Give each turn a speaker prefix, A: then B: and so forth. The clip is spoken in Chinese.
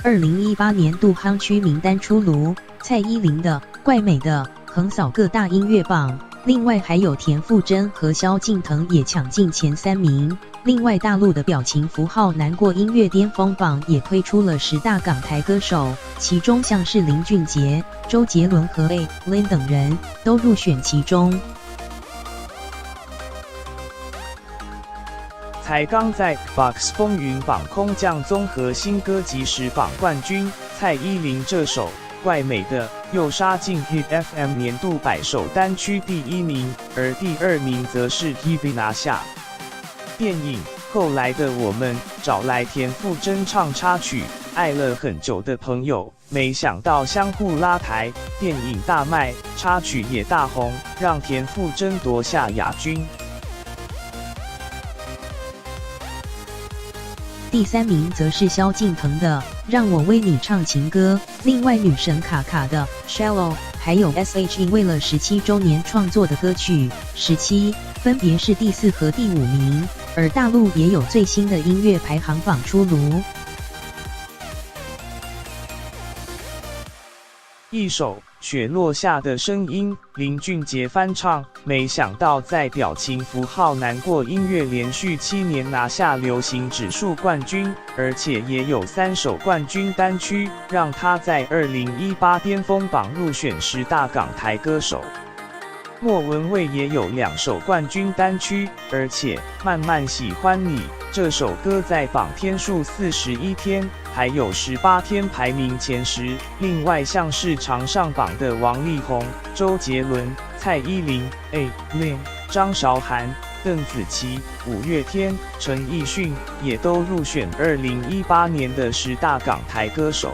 A: 2018年度夯区名单出炉，蔡依林的《怪美的》横扫各大音乐榜，另外还有田馥甄和萧敬腾也抢进前3名。另外，大陆的表情符号难过音乐巅峰榜也推出了10大港台歌手，其中像是林俊杰、周杰伦和 A.Lin 等人都入选其中。
B: 才刚在 Box 风云榜空降综合新歌即时榜冠军，蔡依林这首《怪美的》又杀进 Hit FM 年度100首单曲第1名，而第2名则是 Hebe 拿下。电影《后来的我们》找来田馥甄唱插曲，爱了很久的朋友，没想到相互拉抬，电影大卖，插曲也大红，让田馥甄夺下亚军。
A: 第3名则是萧敬腾的《让我为你唱情歌》，另外女神卡卡的《Shallow》，还有 S.H.E 为了17周年创作的歌曲《17》，分别是第4和第5名。而大陆也有最新的音乐排行榜出炉。
B: 一首《雪落下的声音》，林俊杰翻唱，没想到在表情符号难过音乐连续7年拿下流行指数冠军，而且也有3首冠军单曲，让他在2018巅峰榜入选10大港台歌手。莫文蔚也有2首冠军单曲，而且《慢慢喜欢你》这首歌在榜天数41天，还有18天排名前10。另外像是常上榜的王力宏、周杰伦、蔡依林、A.Lin、张韶涵、邓紫棋、五月天、陈奕迅也都入选2018年的10大港台歌手。